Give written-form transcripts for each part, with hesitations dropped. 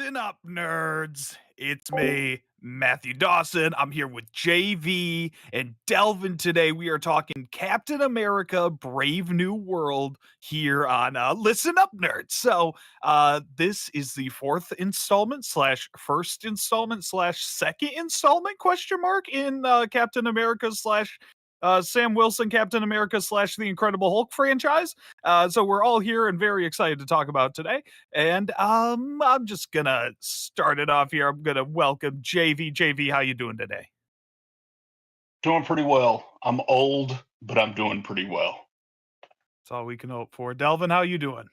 Listen up, nerds. It's me, Matthew Dawson. I'm here with JV and Delvin today. We are talking Captain America Brave New World here on Listen Up, Nerds. So, this is the fourth installment slash first installment slash second installment question mark in Captain America slash Sam Wilson Captain America slash the Incredible Hulk franchise. So we're all here and very excited to talk about today. And I'm just gonna start it off here. I'm gonna welcome JV. JV, how you doing today? Doing pretty well. I'm old, but I'm doing pretty well. That's all we can hope for. Delvin, how you doing?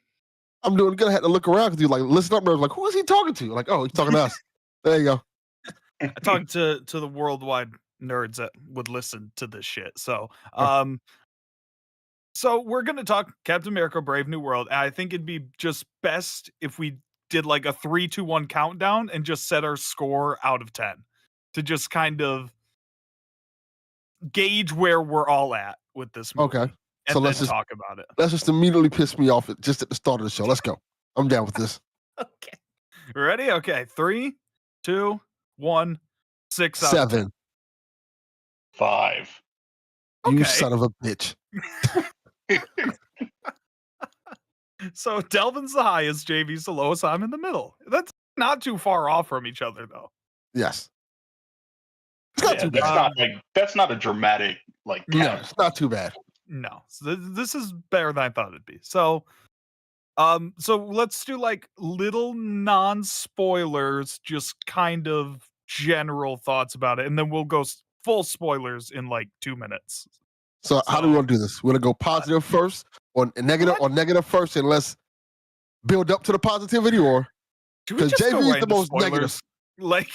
I'm doing good. I had to look around because you like listen up, nerds. Like, who is he talking to? Like, oh, he's talking to us. There you go. I talked to the worldwide nerds that would listen to this shit. So we're gonna talk Captain America: Brave New World. And I think it'd be just best if we did like a 3-2-1 countdown and just set our score out of 10 to just kind of gauge where we're all at with this movie. Okay. And So then let's just talk about it. let's just immediately piss me off just at the start of the show. Let's go. I'm down with this. Okay. Ready? Okay. 3, 2, 1, 6 out of 10. 7. 5. You Okay. son of a bitch. So Delvin's the highest, JV's the lowest. I'm in the middle. That's not too far off from each other, though. Yes. It's not too bad. That's not a dramatic like No, count. it's not too bad. No, so this is better than I thought it'd be. So let's do like little non-spoilers, just kind of general thoughts about it, and then we'll go full spoilers in like 2 minutes. So how do we want to do this? We're gonna go positive first, or negative first, and let's build up to the positivity, or Should we because just go JV is right the into most spoilers? negative. Like,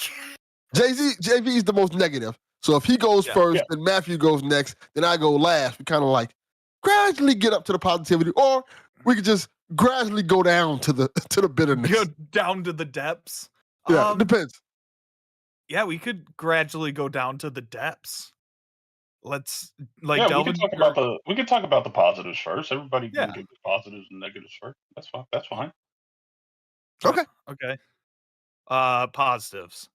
JV is the most negative. So if he goes first, then Matthew goes next, then I go last. We kind of like gradually get up to the positivity, or we could just gradually go down to the bitterness. go down to the depths. Yeah, it depends. Yeah, we could gradually go down to the depths. Let's We Delvin. can talk about the positives first. Everybody Yeah. can give the positives and negatives first. That's fine. That's fine. Okay. Positives.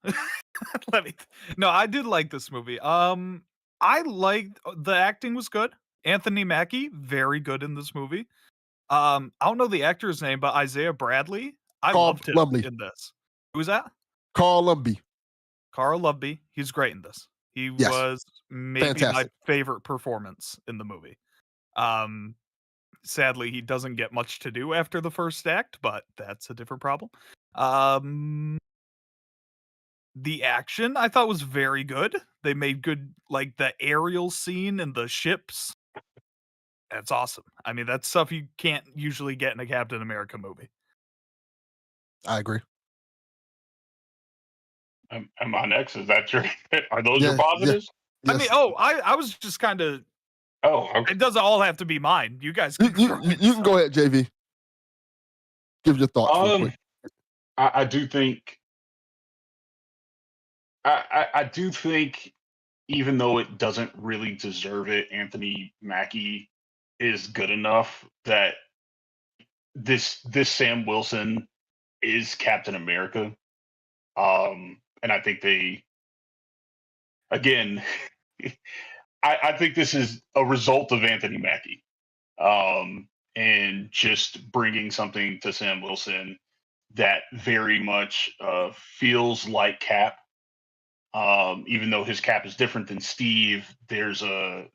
No, I did like this movie. I liked the acting was good. Anthony Mackie, very good in this movie. I don't know the actor's name, but Isaiah Bradley, I Carl loved him Lumbly. in this. Who's that? Carl Lumbly. Carl Lumbly. He's great in this. He Yes. was maybe my Fantastic. favorite performance in the movie. Sadly, he doesn't get much to do after the first act, but that's a different problem. The action I thought was very good. They made good, like the aerial scene and the ships. That's awesome. I mean, that's stuff you can't usually get in a Captain America movie. I agree. Am I next? Is that your? Are those Yeah, your positives? Yes. I mean, I was just kind of. Oh, okay. It doesn't all have to be mine. You guys you, can. you can go ahead, JV. Give your thoughts. real quick. I do think. I do think, even though it doesn't really deserve it, Anthony Mackie is good enough that this Sam Wilson is Captain America. And I think again, I think this is a result of Anthony Mackie, and just bringing something to Sam Wilson that very much feels like Cap. Even though his Cap is different than Steve, there's a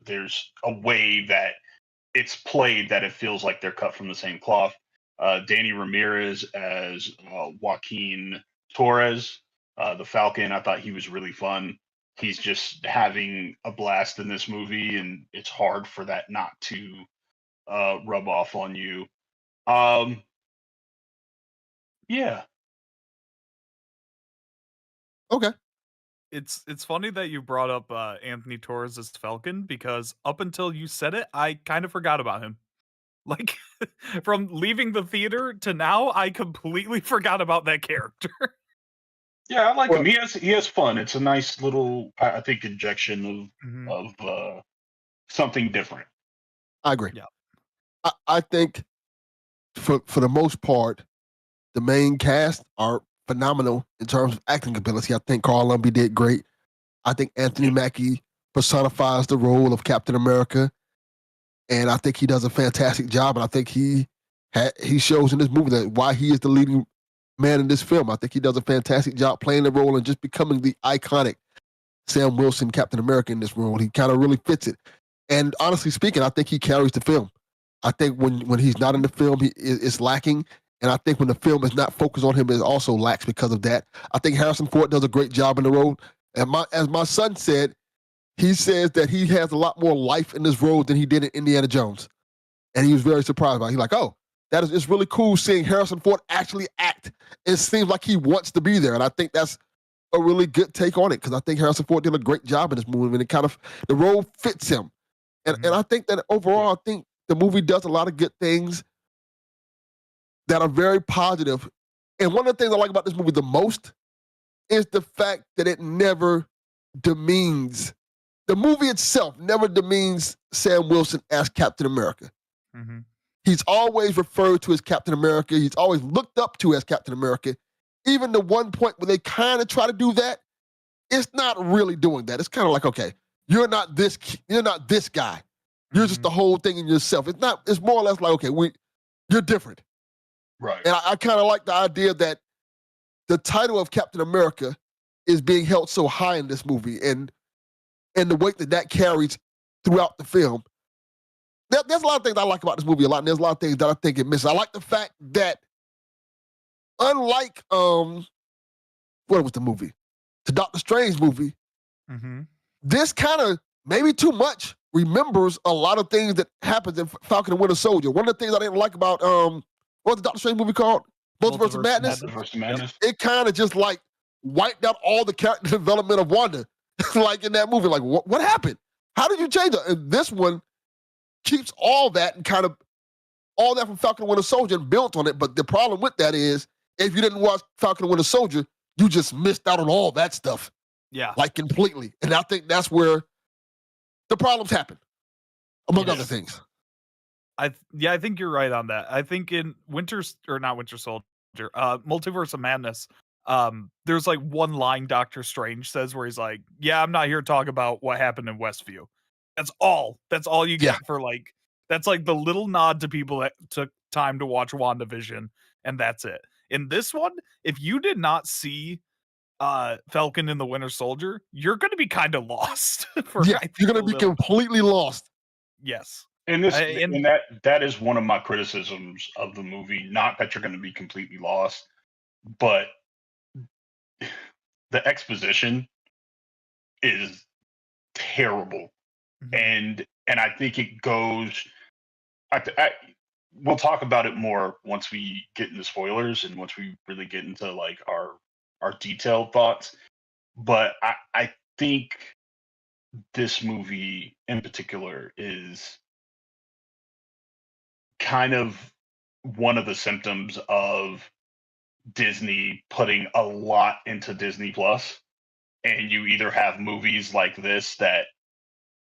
way that it's played that it feels like they're cut from the same cloth. Danny Ramirez as Joaquin Torres, the Falcon. I thought he was really fun. He's just having a blast in this movie, and it's hard for that not to rub off on you. Yeah. Okay. It's funny that you brought up Anthony Torres as Falcon, because up until you said it, I kind of forgot about him. Like, from leaving the theater to now, I completely forgot about that character. Yeah, I like him. He has fun. It's a nice little, I think, injection Mhm. of something different. I agree. Yeah. I think for the most part, the main cast are phenomenal in terms of acting ability. I think Carl Lumbly did great. I think Anthony Mackie personifies the role of Captain America, and I think he does a fantastic job. And I think he shows in this movie that why he is the leading man in this film. I think he does a fantastic job playing the role and just becoming the iconic Sam Wilson Captain America in this role. He kind of really fits it. And honestly speaking, I think he carries the film. I think when he's not in the film, it's lacking. And I think when the film is not focused on him, it also lacks because of that. I think Harrison Ford does a great job in the role. And as my son said, he says that he has a lot more life in this role than he did in Indiana Jones. And he was very surprised by it. He's like, oh, it's really cool seeing Harrison Ford actually act. It seems like he wants to be there. And I think that's a really good take on it because I think Harrison Ford did a great job in this movie. And it kind of, the role fits him. And I think that overall, I think the movie does a lot of good things that are very positive. And one of the things I like about this movie the most is the fact that it never demeans, the movie itself never demeans Sam Wilson as Captain America. Mm-hmm. He's always referred to as Captain America. He's always looked up to as Captain America. Even the one point where they kind of try to do that, it's not really doing that. It's kind of like, okay, you're not this guy. You're just the whole thing in yourself. It's more or less like, okay, you're different. Right. And I kind of like the idea that the title of Captain America is being held so high in this movie and the weight that carries throughout the film. There's a lot of things I like about this movie a lot, and there's a lot of things that I think it misses. I like the fact that unlike, what was the movie? The Doctor Strange movie, this kind of, maybe too much, remembers a lot of things that happens in Falcon and Winter Soldier. One of the things I didn't like about, what was the Doctor Strange movie called? Multiverse of Madness? Multiverse of Madness. It kind of just like wiped out all the character development of Wanda. Like in that movie, like what happened? How did you change it? And this one keeps all that and kind of all that from Falcon and Winter Soldier and built on it. But the problem with that is if you didn't watch Falcon and Winter Soldier, you just missed out on all that stuff. Yeah. Like completely. And I think that's where the problems happen, among other things. I think you're right on that. I think in Multiverse of Madness, there's like one line Doctor Strange says where he's like, yeah, I'm not here to talk about what happened in Westview. That's all you get for like, that's like the little nod to people that took time to watch WandaVision, and that's it. In this one, if you did not see Falcon and the Winter Soldier, you're going to be kind of lost. You're going to be completely lost. Yes. And that is one of my criticisms of the movie. Not that you're going to be completely lost, but the exposition is terrible, and I think it goes. We'll talk about it more once we get into spoilers and once we really get into like our detailed thoughts. But I think this movie in particular is kind of one of the symptoms of Disney putting a lot into Disney Plus, and you either have movies like this that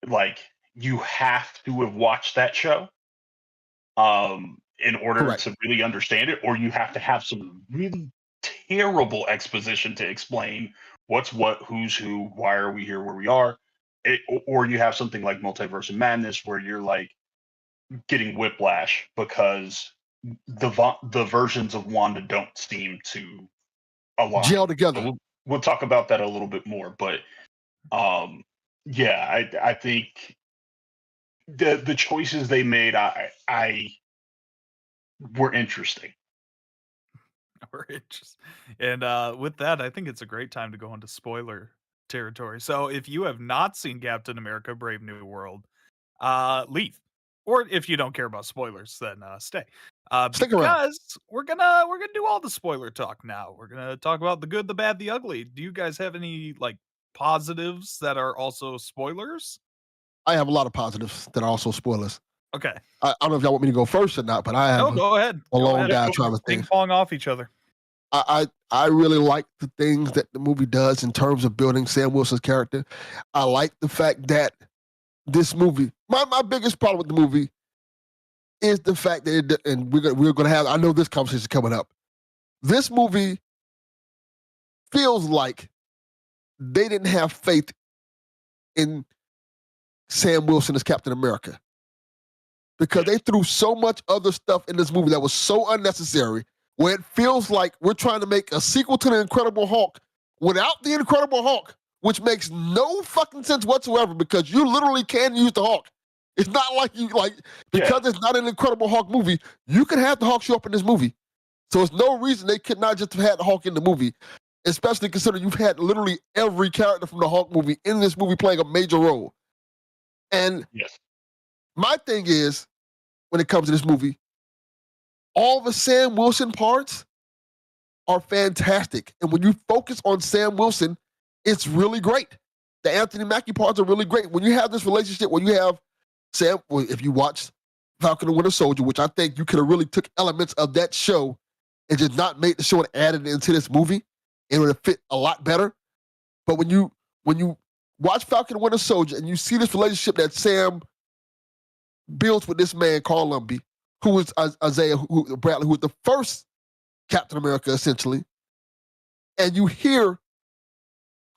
like you have to have watched that show in order to really understand it, or you have to have some really terrible exposition to explain what's what, who's who, why are we here where we are, or you have something like Multiverse of Madness where you're like getting whiplash because the versions of Wanda don't seem to align. Gel together. So we'll talk about that a little bit more, but I think the choices they made I were interesting. And with that, I think it's a great time to go into spoiler territory. So if you have not seen Captain America: Brave New World, leave. Or if you don't care about spoilers, then stay. Stick around. Because we're gonna do all the spoiler talk now. We're gonna talk about the good, the bad, the ugly. Do you guys have any like positives that are also spoilers? I have a lot of positives that are also spoilers. Okay. I don't know if y'all want me to go first or not, but I have go ahead. a long diatribe of things. Ping pong off each other. I really like the things that the movie does in terms of building Sam Wilson's character. I like the fact that this movie, my biggest problem with the movie is the fact that and we're gonna have, I know this conversation is coming up. This movie feels like they didn't have faith in Sam Wilson as Captain America because they threw so much other stuff in this movie that was so unnecessary, where it feels like we're trying to make a sequel to The Incredible Hulk without The Incredible Hulk, which makes no fucking sense whatsoever because you literally can use the Hulk. It's not like because it's not an Incredible Hulk movie, you can have the Hulk show up in this movie. So there's no reason they could not just have had the Hulk in the movie, especially considering you've had literally every character from the Hulk movie in this movie playing a major role. And my thing is, when it comes to this movie, all the Sam Wilson parts are fantastic. And when you focus on Sam Wilson, it's really great. The Anthony Mackie parts are really great. When you have this relationship where you have Sam, if you watch Falcon and Winter Soldier, which I think you could have really took elements of that show and just not made the show and added it into this movie, it would have fit a lot better. But when you watch Falcon and Winter Soldier and you see this relationship that Sam builds with this man, Carl Lumbly, who is Isaiah Bradley, who was the first Captain America, essentially, and you hear,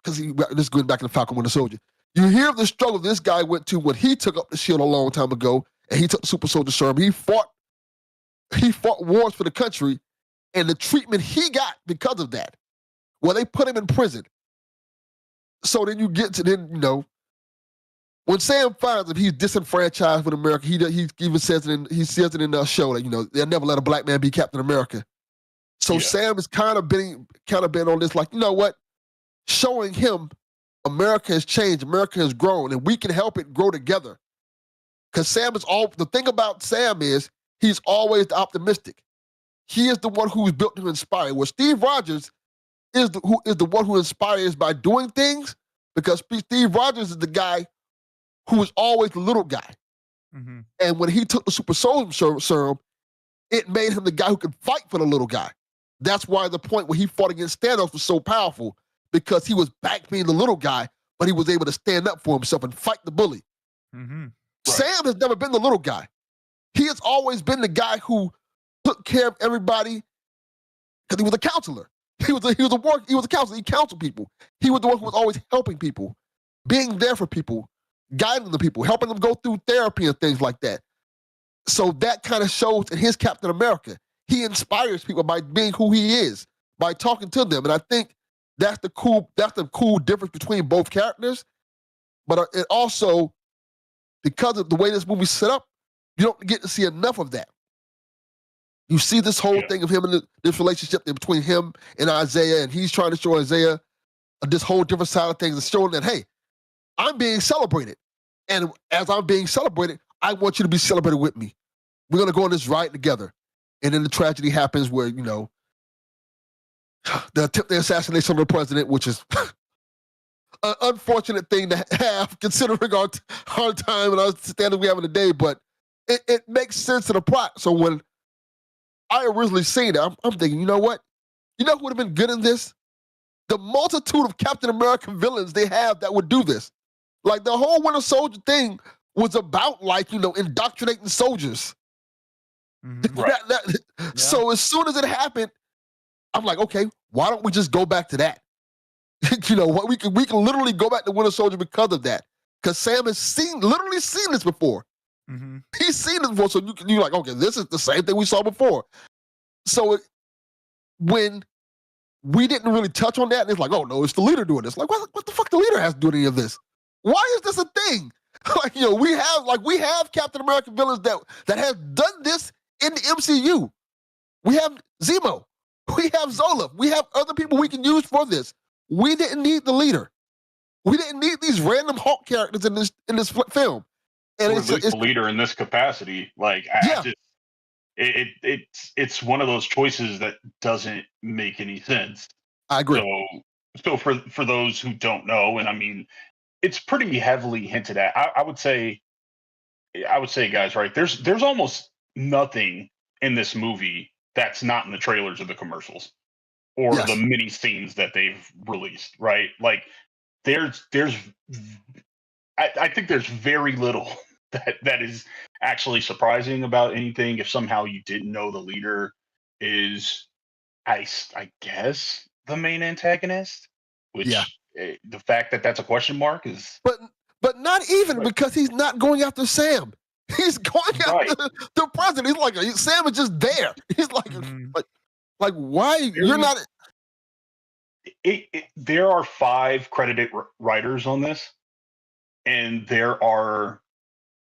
because this is going back to the Falcon and Winter Soldier, you hear the struggle this guy went to when he took up the shield a long time ago, and he took the Super Soldier Serum. He fought wars for the country, and the treatment he got because of that. Well, they put him in prison. So then you get to when Sam finds him, he's disenfranchised with America. He even says it in the show that they'll never let a black man be Captain America. So Sam is kind of been on this, like, you know what, showing him America has changed, America has grown, and we can help it grow together. Because the thing about Sam is he's always the optimistic. He is the one who's built to inspire. Where Steve Rogers is the one who inspires by doing things, because Steve Rogers is the guy who was always the little guy. Mm-hmm. And when he took the Super Soldier Serum, it made him the guy who could fight for the little guy. That's why the point where he fought against Thanos was so powerful, because he was back being the little guy, but he was able to stand up for himself and fight the bully. Mm-hmm. Right. Sam has never been the little guy. He has always been the guy who took care of everybody because he was a counselor. He was a counselor. He counseled people. He was the one who was always helping people, being there for people, guiding the people, helping them go through therapy and things like that. So that kind of shows in his Captain America. He inspires people by being who he is, by talking to them. And I think that's the cool difference between both characters. But it also, because of the way this movie's set up, you don't get to see enough of that. You see this whole thing of him and this relationship between him and Isaiah, and he's trying to show Isaiah this whole different side of things and showing that, hey, I'm being celebrated. And as I'm being celebrated, I want you to be celebrated with me. We're going to go on this ride together. And then the tragedy happens where, the attempted assassination of the president, which is an unfortunate thing to have considering our time and our standards we have in the day, but it makes sense to the plot. So when I originally seen it, I'm thinking, you know what? You know who would have been good in this? The multitude of Captain America villains they have that would do this. Like, the whole Winter Soldier thing was about, indoctrinating soldiers. Mm-hmm. Right. So as soon as it happened, I'm like, okay, why don't we just go back to that? What we can literally go back to Winter Soldier because of that. Because Sam has literally seen this before. Mm-hmm. He's seen this before, so you're like, okay, this is the same thing we saw before. So when we didn't really touch on that, and it's like, oh no, it's the leader doing this. Like, what the fuck the leader has to do with any of this? Why is this a thing? We have Captain America villains that have done this in the MCU. We have Zemo. We have Zola. We have other people we can use for this. We didn't need the leader. We didn't need these random Hulk characters in this film. And it's the leader in this capacity. Like, it's one of those choices that doesn't make any sense. I agree. So for those who don't know, and I mean, it's pretty heavily hinted at. I would say, guys, right? There's almost nothing in this movie that's not in the trailers or the commercials or the mini scenes that they've released, right? Like, I think there's very little that is actually surprising about anything. If somehow you didn't know the leader is, I guess, the main antagonist, which Yeah. the fact that that's a question mark is But not even Right. because he's not going after Sam. He's going Right. after the president. He's like Sam is just there. He's like Mhm. like why you're Very- not there are 5 credited writers on this, and there are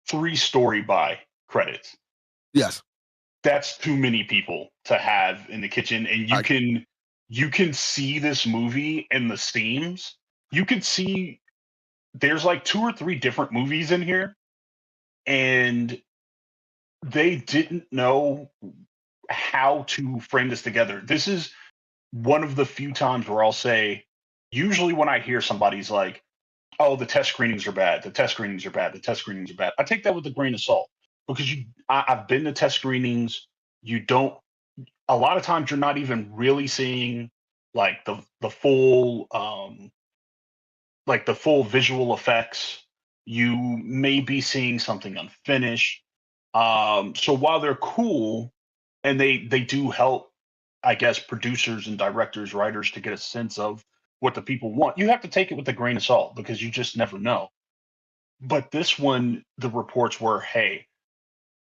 3 story by credits. Yes. That's too many people to have in the kitchen, and you can see this movie in the seams. You can see there's like 2 or 3 different movies in here, and they didn't know how to frame this together. This is one of the few times where I'll say, usually when I hear somebody's like, "Oh, the test screenings are bad. The test screenings are bad. The test screenings are bad," I take that with a grain of salt because I've been to test screenings. You don't. A lot of times, you're not even really seeing like the full like the full visual effects. You may be seeing something unfinished. So while they're cool and they do help, I guess, producers and directors, writers to get a sense of what the people want, you have to take it with a grain of salt because you just never know. But this one, the reports were, hey,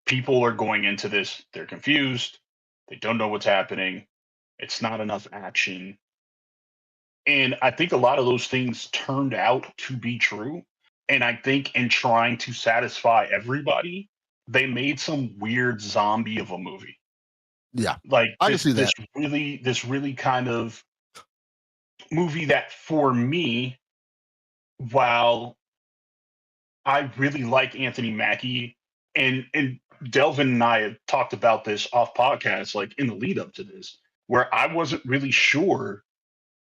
people are going into this, they're confused, they don't know what's happening, it's not enough action. And I think a lot of those things turned out to be true. And I think in trying to satisfy everybody, they made some weird zombie of a movie. Yeah. Like I can see that. this really kind of movie that for me, while I really like Anthony Mackie and Delvin and I have talked about this off podcast, like in the lead up to this, where I wasn't really sure.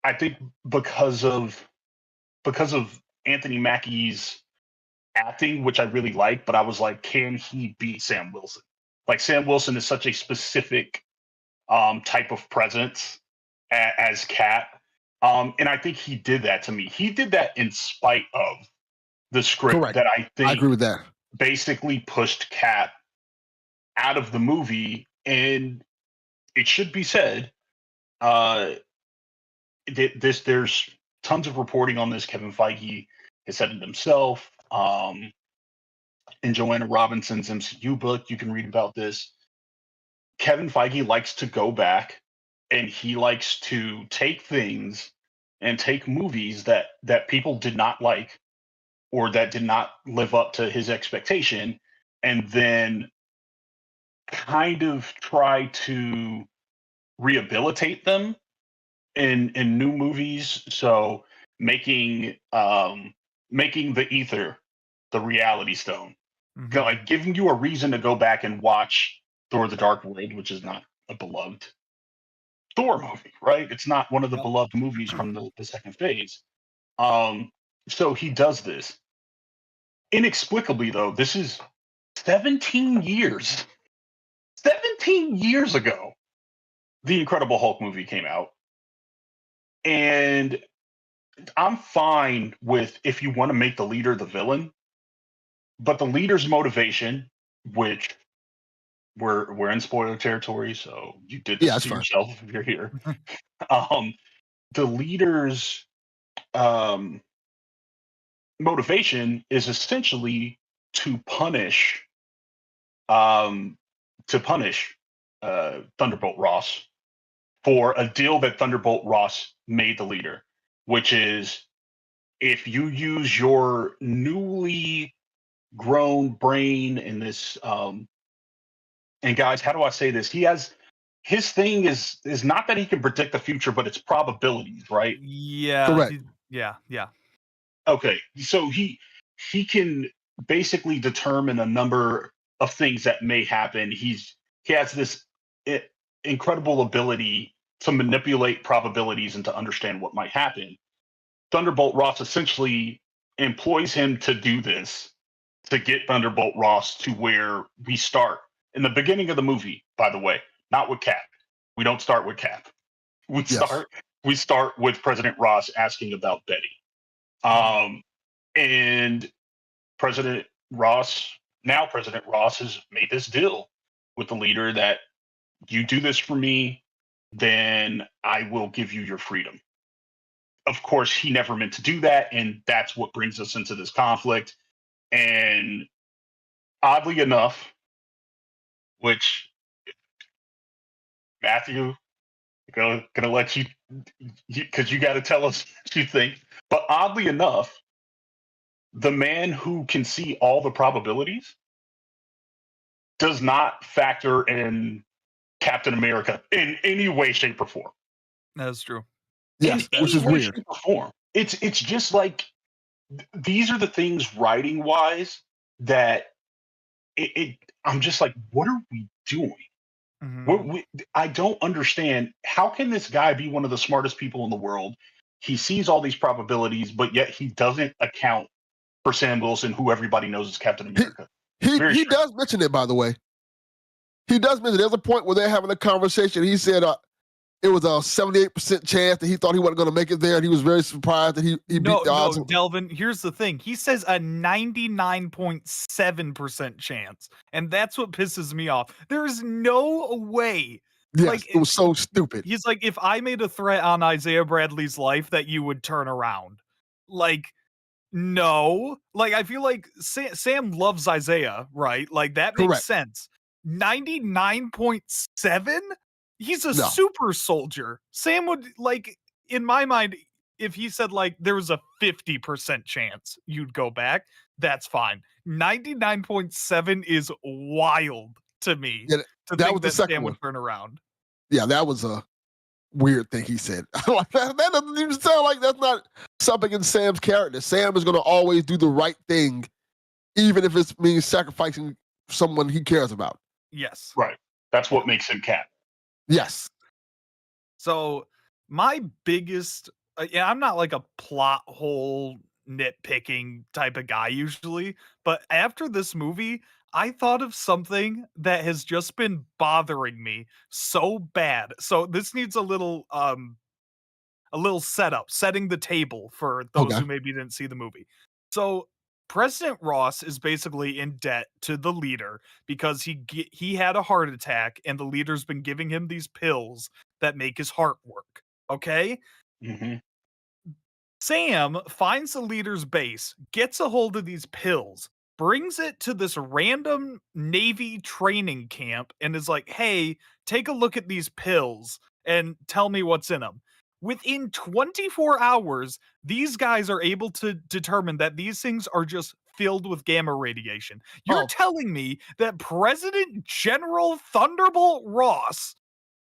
I think because of Anthony Mackie's acting, which I really like, but I was like, can he beat Sam Wilson? Like Sam Wilson is such a specific type of presence as Cat. And I think he did that to me. He did that in spite of the script Correct. that I think I agree with that. basically pushed Cat out of the movie. And it should be said, there's tons of reporting on this. Kevin Feige has said it himself. In Joanna Robinson's MCU book, you can read about this. Kevin Feige likes to go back and he likes to take things and take movies that people did not like or that did not live up to his expectation and then kind of try to rehabilitate them in new movies. So making the ether the reality stone, Mhm. like giving you a reason to go back and watch Thor: The Dark World, which is not a beloved Thor movie, right? It's not one of the Yep. beloved movies from the second phase. So he does this. Inexplicably, though, this is 17 years. 17 years ago, the Incredible Hulk movie came out. And I'm fine with if you want to make the leader the villain, but the leader's motivation, which we're in spoiler territory, so you did this Yeah, it's to fine. yourself if you're here. The leader's motivation is essentially to punish um, Thunderbolt Ross for a deal that Thunderbolt Ross made the leader, which is if you use your newly grown brain in this and guys, how do I say this? He has his thing is not that he can predict the future, but it's probabilities, right? Yeah. Correct. Yeah. Okay, so he can basically determine a number of things that may happen. He has this incredible ability to manipulate probabilities and to understand what might happen. Thunderbolt Ross essentially employs him to do this to get Thunderbolt Ross to where we start in the beginning of the movie. By the way, not with Cap. We don't start with Cap. We start with President Ross asking about Betty. And President Ross has made this deal with the leader that you do this for me, then I will give you your freedom. Of course, he never meant to do that, and that's what brings us into this conflict. And oddly enough, which Matthew, gonna let you, because you got to tell us what you think. But oddly enough, the man who can see all the probabilities does not factor in Captain America in any way, shape, or form. That's true. Yes, In which any is way, weird. shape, or form. It's just like these are the things writing wise that I'm just like, what are we doing? Mhm. I don't understand. How can this guy be one of the smartest people in the world? He sees all these probabilities, but yet he doesn't account for Sam Wilson, who everybody knows is Captain America. He Very he strange. does mention it, by the way. He does mention there's a point where they're having a conversation. He said it was a 78% chance that he thought he wasn't going to make it there, and he was very surprised that he beat the odds. Delvin, here's the thing. He says a 99.7% chance, and that's what pisses me off. There's no way. Yes, Like, it was so stupid. He's like, if I made a threat on Isaiah Bradley's life, that you would turn around. Like, no. Like, I feel like Sam loves Isaiah, right? Like, that makes Correct. sense. 99.7? He's a No. super soldier. Sam would, like, in my mind, if he said, like, there was a 50% chance you'd go back, that's fine. 99.7 is wild to me. Yeah, to that think was the that second Sam one. would turn around. Yeah, that was a weird thing he said. Like, that doesn't even sound like that's not something in Sam's character. Sam is going to always do the right thing, even if it means sacrificing someone he cares about. Yes. Right. That's what makes him Cap. Yes. So my biggest, I'm not like a plot hole nitpicking type of guy usually, but after this movie, I thought of something that has just been bothering me so bad. So this needs a little setup, setting the table for those Okay. who maybe didn't see the movie. So President Ross is basically in debt to the leader because he had a heart attack and the leader's been giving him these pills that make his heart work. Okay? Mm-hmm. Sam finds the leader's base, gets a hold of these pills, brings it to this random Navy training camp, and is like, hey, take a look at these pills and tell me what's in them. Within 24 hours, these guys are able to determine that these things are just filled with gamma radiation. You're Oh. telling me that President General Thunderbolt Ross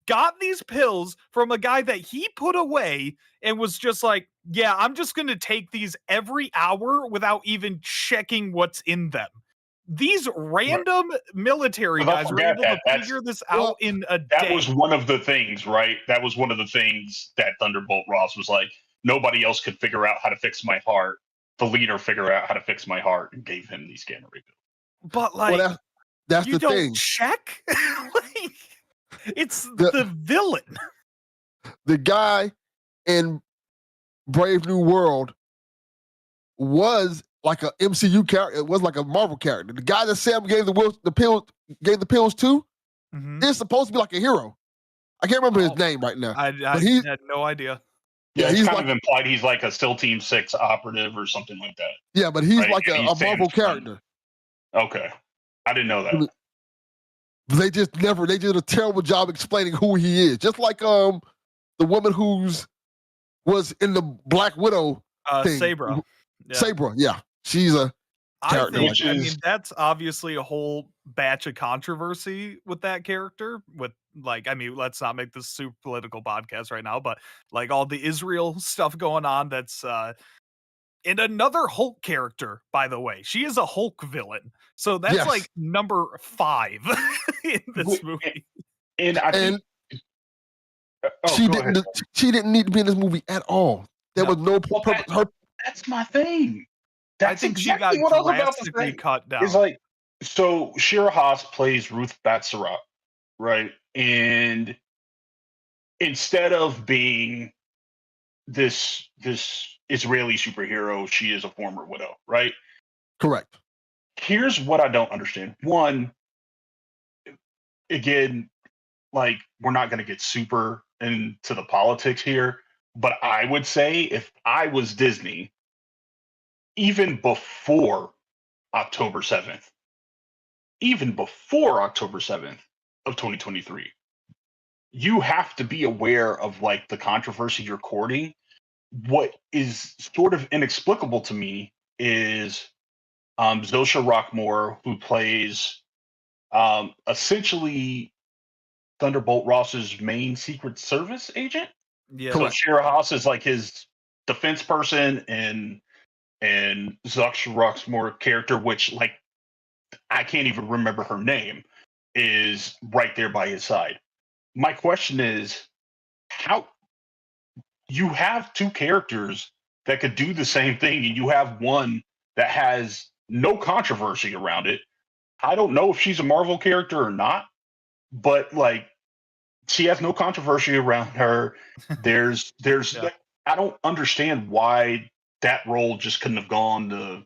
got these pills from a guy that he put away and was just like, yeah, I'm just going to take these every hour without even checking what's in them. These random military But don't guys were forget able that to that's- figure this well, out in a That day. was one of the things, right? That was one of the things that Thunderbolt Ross was like, nobody else could figure out how to fix my heart. The leader figured out how to fix my heart and gave him these gamma ray pills. But like, Well, that's you the don't thing. check? Like, it's The- the villain. The guy in Brave New World was like a MCU character. It was like a Marvel character. The guy that Sam gave the pills to Mhm. is supposed to be like a hero. I can't remember his Oh. name right now. I he- had no idea. Yeah, Yeah, it's he's kind like- of implied he's like a SEAL Team 6 operative or something like that. Yeah, but he's Right, like and a he's Marvel Sam's friend. character. Okay. I didn't know that. They did a terrible job explaining who he is. Just like the woman was in the Black Widow thing. Sabra. Yeah. Sabra, yeah. She's a I character think, Which I is- mean, that's obviously a whole batch of controversy with that character. With like, I mean, let's not make this super political podcast right now, but like all the Israel stuff going on. That's and another Hulk character, by the way. She is a Hulk villain, so that's Yes. like number 5 in this Wait, movie. And I think she go ahead. didn't need to be in this movie at all. There No. was no Well, purpose. Her That's my thing. I That's think she exactly got what I was about to drastically say. cut down. It's like, so Shira Haas plays Ruth Batsarat, right? And instead of being this Israeli superhero, she is a former widow, right? correct. Here's what I don't understand. One, again, like we're not going to get super into the politics here, but I would say if I was Disney, even before October 7th, even before October 7th of 2023, you have to be aware of like the controversy you're courting. What is sort of inexplicable to me is Zosha Rockmore, who plays essentially Thunderbolt Ross's main Secret Service agent. Yeah. So Shira Haas is like his defense person, and Zosha Rockmore character, which like I can't even remember her name, is right there by his side. My question is, how you have two characters that could do the same thing, and you have one that has no controversy around it. I don't know if she's a Marvel character or not, but like she has no controversy around her. There's Yeah. I don't understand why that role just couldn't have gone to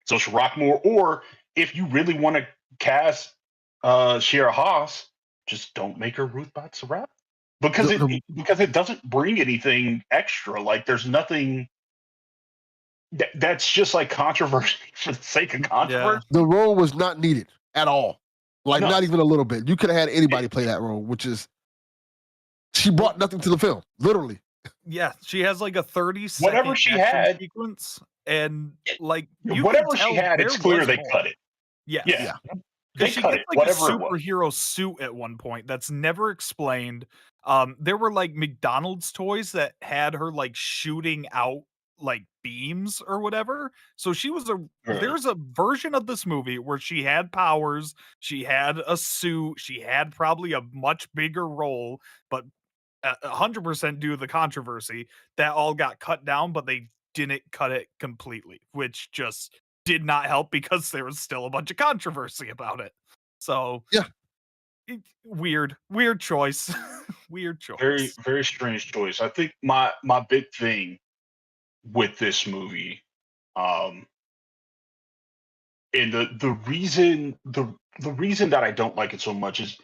Zosha Rockmore, or if you really want to cast Shira Haas, just don't make her Ruth Batsarat. Because it doesn't bring anything extra. Like there's nothing that's just like controversy for the sake of controversy. The role was not needed at all. Like No. not even a little bit. You could have had anybody play that role, which is she brought nothing to the film, literally. Yeah, she has like a 30-second Whatever she action had, sequence, and like whatever she had, it's clear they cut it. Yes. Yeah. Because she cut gets it, like whatever a it was. superhero suit at one point that's never explained. There were like McDonald's toys that had her like shooting out like beams or whatever. So she was there's a version of this movie where she had powers, she had a suit, she had probably a much bigger role, but 100% due to the controversy that all got cut down, but they didn't cut it completely, which just did not help because there was still a bunch of controversy about it. So yeah, weird choice. Weird choice. Very, very strange choice. I think my big thing with this movie, and the reason that I don't like it so much is,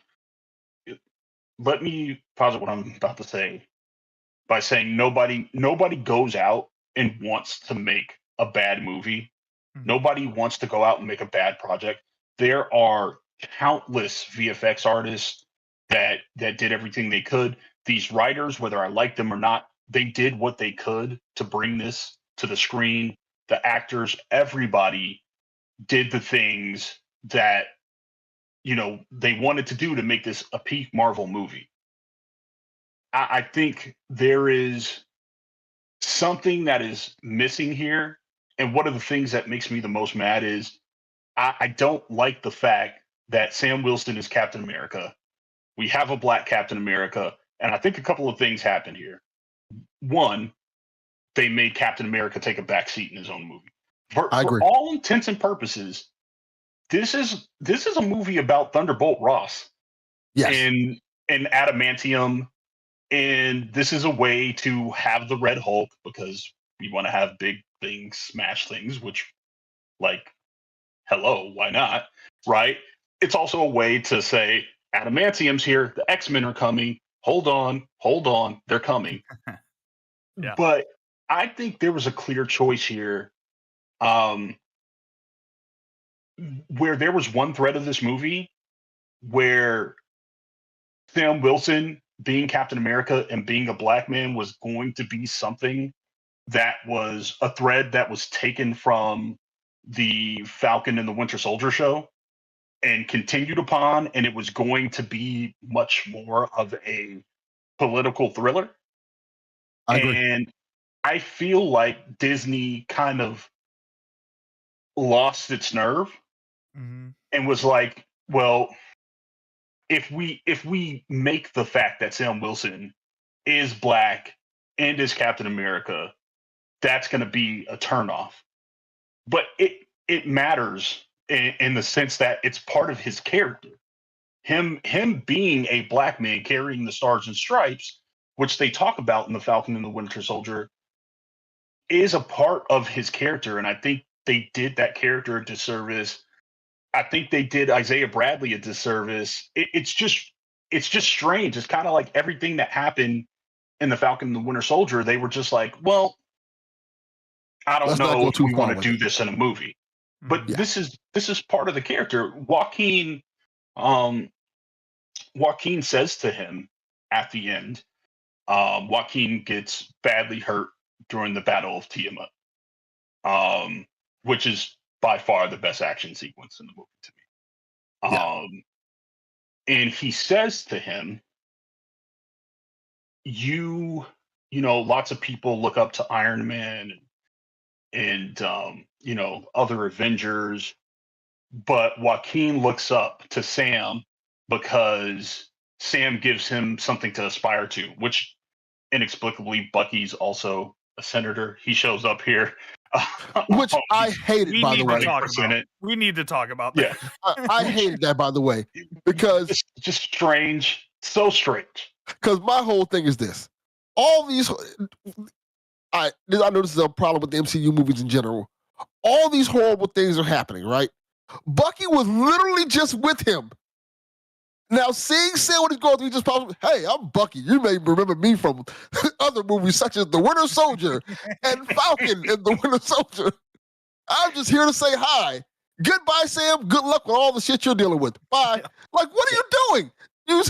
let me posit what I'm about to say by saying nobody goes out and wants to make a bad movie. Mhm. Nobody wants to go out and make a bad project. There are countless VFX artists that did everything they could. These writers, whether I like them or not, they did what they could to bring this to the screen. The actors, everybody did the things that they wanted to do to make this a peak Marvel movie. I think there is something that is missing here. And one of the things that makes me the most mad is I don't like the fact that Sam Wilson is Captain America. We have a black Captain America. And I think a couple of things happened here. One, they made Captain America take a backseat in his own movie. For all intents and purposes, this is a movie about Thunderbolt Ross. Yes. And adamantium. And this is a way to have the Red Hulk, because we want to have big things smash things, which, like, hello, why not? Right? It's also a way to say adamantium's here, the X-Men are coming. Hold on, they're coming. Yeah. But I think there was a clear choice here, where there was one thread of this movie where Sam Wilson being Captain America and being a black man was going to be something that was a thread that was taken from the Falcon and the Winter Soldier show and continued upon, and it was going to be much more of a political thriller. I agree. And I feel like Disney kind of lost its nerve and was like, well, if we make the fact that Sam Wilson is black and is Captain America, that's going to be a turnoff. But it matters in the sense that it's part of his character. Him being a black man carrying the stars and stripes, which they talk about in the Falcon and the Winter Soldier, is a part of his character. And I think they did that character a disservice. I think they did Isaiah Bradley a disservice. It's just strange. It's kind of like everything that happened in the Falcon and the Winter Soldier, they were just like, well, I don't Let's not know go if too we far want to with do it. this in a movie. But Mhm. this is part of the character. Joaquin says to him at the end, Joaquin gets badly hurt during the Battle of Tiamat, which is by far the best action sequence in the movie to me. Yeah. And he says to him, you know, lots of people look up to Iron Man and you know, other Avengers, but Joaquin looks up to Sam because Sam gives him something to aspire to, which inexplicably Bucky's also a senator. He shows up here. Which I hated, We by the need to way. talk in about. it. We need to talk about Yeah. that. I hated that, by the way, because Just strange. So strange. my whole thing is this: all these, I know this is a problem with the MCU movies in general. All these horrible things are happening, right? Bucky was literally just with him. Now, seeing Sam when he's going through, he just pops up, hey, I'm Bucky. You may remember me from other movies such as The Winter Soldier and Falcon and The Winter Soldier. I'm just here to say hi. Goodbye, Sam. Good luck with all the shit you're dealing with. Bye. Like, what are you doing? You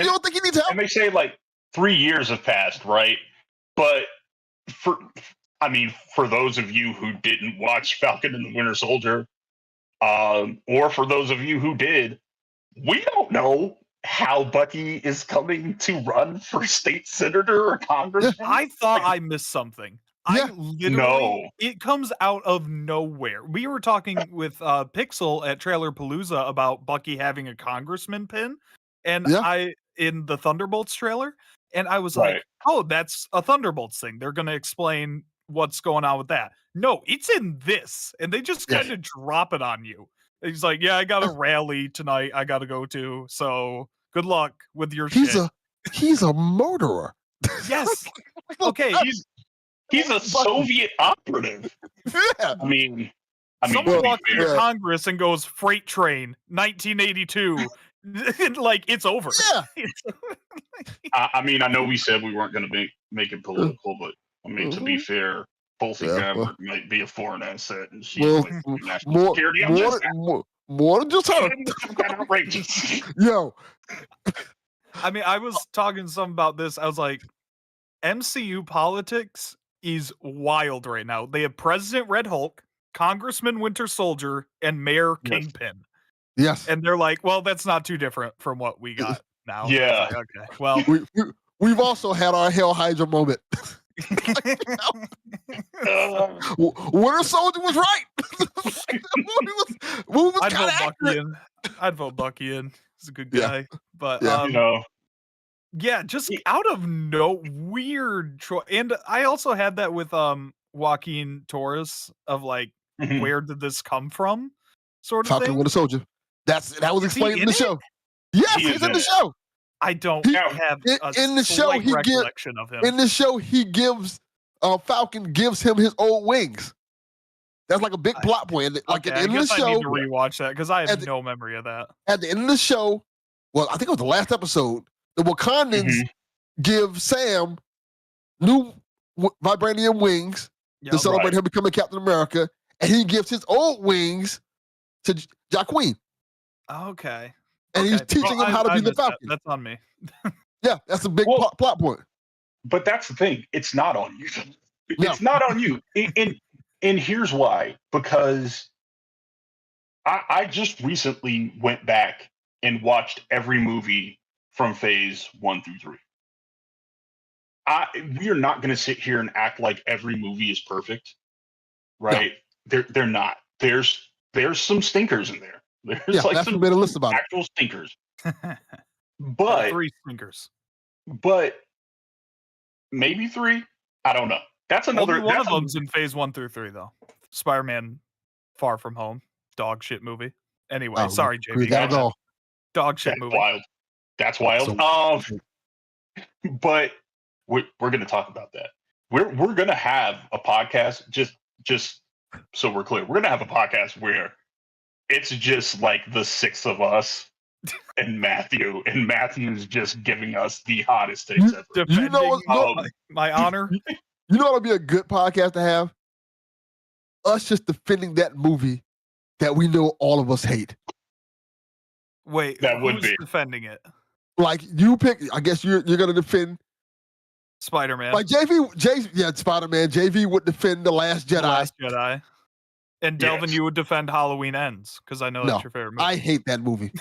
don't think he needs help? And they say like 3 years have passed, right? But for those of you who didn't watch Falcon and the Winter Soldier, or for those of you who did, we don't know how Bucky is coming to run for state senator or congressman. I thought I missed something. Yeah. I literally, No. it comes out of nowhere. We were talking with Pixel at Trailer Palooza about Bucky having a congressman pin, and Yeah. in the Thunderbolts trailer, and I was Right. like, oh, that's a Thunderbolts thing. They're going to explain what's going on with that. No, it's in this, and they just Yeah. kind of drop it on you. He's like, yeah, I got a rally tonight I got to go to, so good luck with your shit. He's a murderer. Yes. Okay. He's a Soviet operative. Yeah. I mean, Someone to be walks fair, into Congress and goes, "Freight train, 1982." Like, it's over. Yeah. I know we said we weren't going to make it political, but I mean, to be fair, Tulsi Gabbard might be a foreign asset, and she's like national security. More than just her. Outrageous. Yo, I mean, I was talking to some about this. I was like, MCU politics is wild right now. They have President Red Hulk, Congressman Winter Soldier, and Mayor Kingpin. Yes. And they're like, well, that's not too different from what we got now. Yeah. Like, okay. Well, we've also had our Hell Hydra moment. Winter Soldier was right. I'd vote Bucky in. I'd vote Bucky in. He's a good guy. But yeah, just out of no weird and I also had that with Joaquin Torres of like, where did this come from? Sort of Falcon thing. Winter Soldier. That was explained in the show. Yes, he's in the show. I don't have in the show he recollection of him. In the show he gives Falcon gives him his old wings. That's like a big plot point. Like at the end of the show, I need to rewatch that because I have no memory of that. At the end of the show, well, I think it was the last episode. The Wakandans give Sam new vibranium wings to celebrate him becoming Captain America, and he gives his old wings to Joaquin. Okay. And he's teaching him how to be the Falcon. That's on me. Yeah, that's a big plot point. But that's the thing. It's not on you. It's not on you. And here's why. Because I just recently went back and watched every movie from phase 1 through 3. We are not going to sit here and act like every movie is perfect, right? No. They're not. There's some stinkers in there. There's like some made a list about actual stinkers. But 3 stinkers. But maybe 3. I don't know. That's another. Only one of them's in phase 1 through 3 though. Spider-Man: Far From Home, dog shit movie. Anyway, sorry, JB. Dog shit movie. Wild. That's wild. But we're going to talk about that. We're going to have a podcast. Just so we're clear, we're going to have a podcast where it's just like the 6 of us and Matthew's just giving us the hottest takes ever. Defending my honor. You know what would be a good podcast to have? Us just defending that movie that we know all of us hate. Wait, That would who's be. defending it? Like you pick, I guess you're gonna defend Spider-Man. like Spider-Man. JV would defend The Last Jedi. The Last Jedi. And Delvin, Yes. you would defend Halloween Ends because I know No, that's your favorite movie. I hate that movie.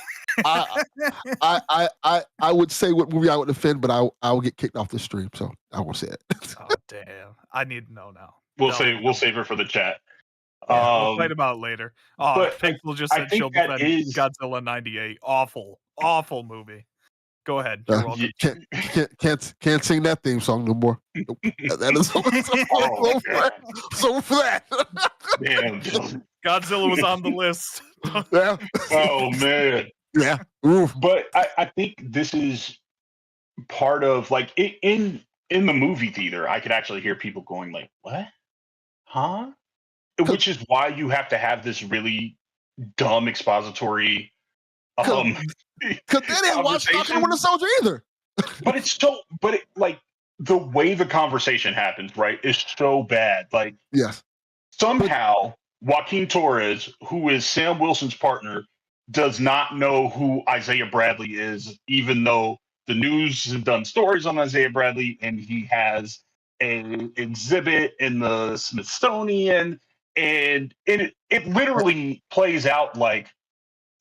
I would say what movie I would defend, but I will get kicked off the stream, so I won't say it. Oh damn! I need to know now. We'll No. save her for the chat. Yeah, we'll fight about it later. Oh, but Pixel just I said think she'll that defend is- Godzilla 98. Awful movie. Go ahead. You're welcome. Can't sing that theme song no more. Nope. That is so for that. Damn. Godzilla was on the list. Yeah. Oh man. Yeah. Oof. But I think this is part of like in the movie theater, I could actually hear people going like, "What? Huh?" Which is why you have to have this really dumb expository. Because they didn't watch Falcon and Winter Soldier either. But like the way the conversation happens, right, is so bad. Like Yes. somehow Joaquin Torres, who is Sam Wilson's partner, does not know who Isaiah Bradley is, even though the news has done stories on Isaiah Bradley, and he has an exhibit in the Smithsonian, and it literally plays out like,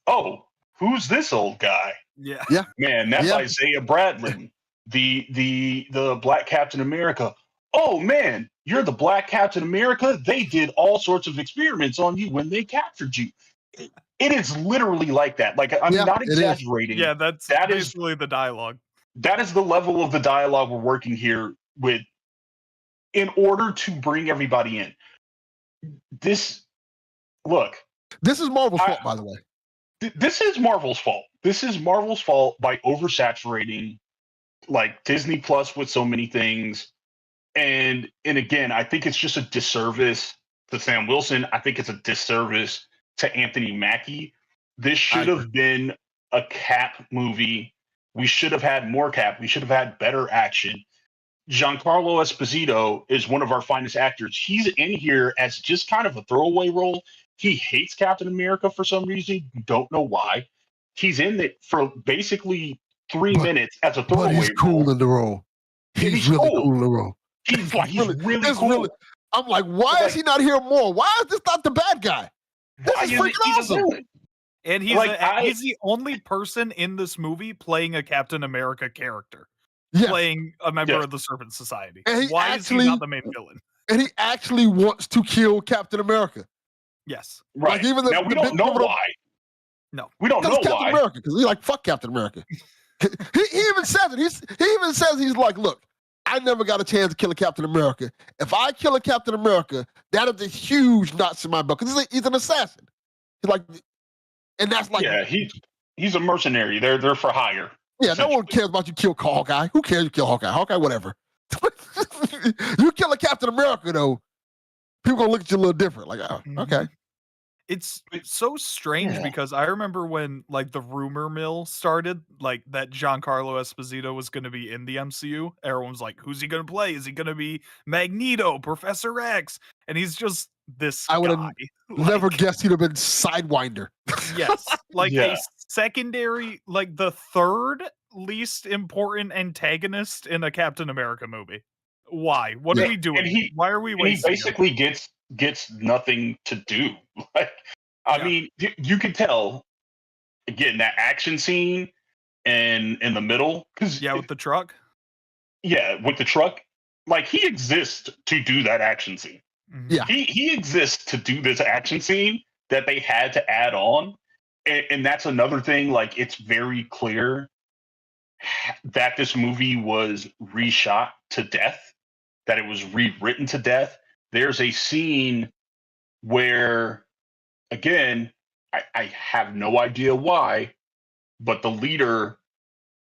oh, who's this old guy? Yeah. Man, that's Isaiah Bradley, the Black Captain America. Oh man, you're the Black Captain America. They did all sorts of experiments on you when they captured you. It is literally like that. Like I'm not exaggerating. Yeah, that is basically the dialogue. That is the level of the dialogue we're working here with in order to bring everybody in. This is Marvel's fault, by the way. This is Marvel's fault. This is Marvel's fault by oversaturating like Disney Plus with so many things. And again, I think it's just a disservice to Sam Wilson. I think it's a disservice to Anthony Mackie. This should have been a Cap movie. We should have had more Cap. We should have had better action. Giancarlo Esposito is one of our finest actors. He's in here as just kind of a throwaway role. He hates Captain America for some reason. Don't know why. He's in it for basically 3 minutes as a throwaway role. But he's cool in the role. He's really cool in the role. He's really cool. I'm like, why is he not here more? Why is this not the bad guy? This is freaking awesome. And he's Like, he's the only person in this movie playing a Captain America character. Yeah. Playing a member of the Serpent Society. And Why is he not the main villain? And he actually wants to kill Captain America. Yes. Right. Like even now we don't know why. No. We don't know Captain why. America, because he's like, fuck Captain America. he even says it. He even says, he's like, look, I never got a chance to kill a Captain America. If I kill a Captain America, that is a huge notch in my book. Because he's an assassin. He's like, and that's like, yeah, he's a mercenary. They're for hire. Yeah, no one cares about you kill Hawkeye. Who cares you kill Hawkeye? Hawkeye, whatever. You kill a Captain America, though, people gonna look at you a little different. Like, oh, okay. It's so strange because I remember when like the rumor mill started, like that Giancarlo Esposito was going to be in the MCU. Everyone was like, "Who's he going to play? Is he going to be Magneto, Professor X?" And he's just this I would have guy. never guessed he'd have been Sidewinder. Yes, like Yeah. a secondary, like the third least important antagonist in a Captain America movie. Why? What are we doing? Why are we He wasting? basically gets nothing to do. Like, I mean, you can tell again that action scene and in the middle, because with the truck. Yeah, with the truck, like he exists to do that action scene. Yeah, he exists to do this action scene that they had to add on, and that's another thing. Like, it's very clear that this movie was reshot to death, that it was rewritten to death. There's a scene where, again, I have no idea why, but the leader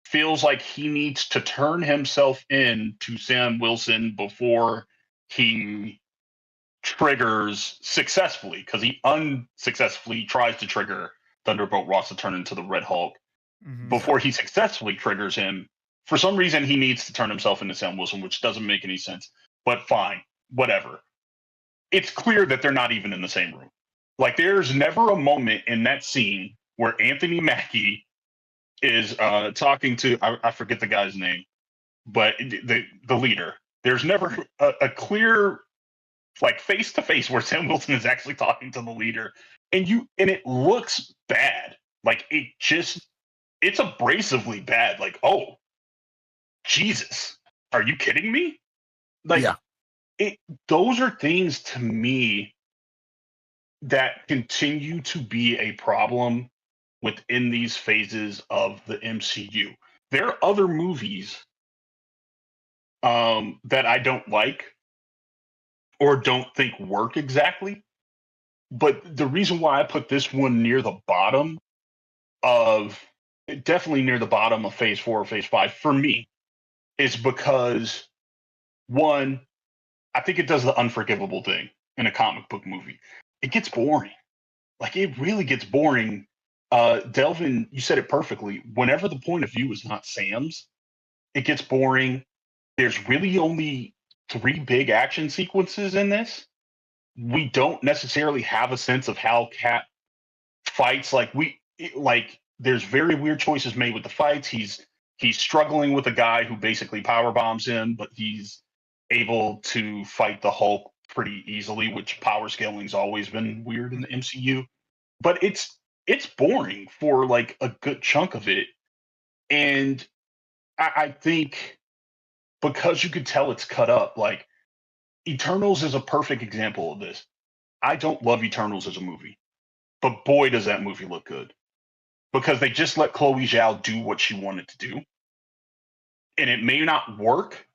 feels like he needs to turn himself in to Sam Wilson before he triggers successfully, because he unsuccessfully tries to trigger Thunderbolt Ross to turn into the Red Hulk. before he successfully triggers him. For some reason, he needs to turn himself into Sam Wilson, which doesn't make any sense. But fine, whatever. It's clear that they're not even in the same room. Like, there's never a moment in that scene where Anthony Mackie is talking to, I forget the guy's name, but the leader. There's never a clear, like, face to face where Sam Wilson is actually talking to the leader, and it looks bad. Like, it's abrasively bad. Like, oh, Jesus, are you kidding me? Like, those are things to me that continue to be a problem within these phases of the MCU. There are other movies that I don't like or don't think work exactly. But the reason why I put this one near the bottom definitely near the bottom of phase 4 or phase 5 for me is because, one, I think it does the unforgivable thing in a comic book movie. It gets boring. Like, it really gets boring. Delvin, you said it perfectly. Whenever the point of view is not Sam's, it gets boring. There's really only 3 big action sequences in this. We don't necessarily have a sense of how Cap fights. There's very weird choices made with the fights. He's struggling with a guy who basically power bombs him, but he's able to fight the Hulk pretty easily, which power scaling's always been weird in the MCU. But it's boring for like a good chunk of it. And I think because you could tell it's cut up, like, Eternals is a perfect example of this. I don't love Eternals as a movie, but boy, does that movie look good. Because they just let Chloe Zhao do what she wanted to do. And it may not work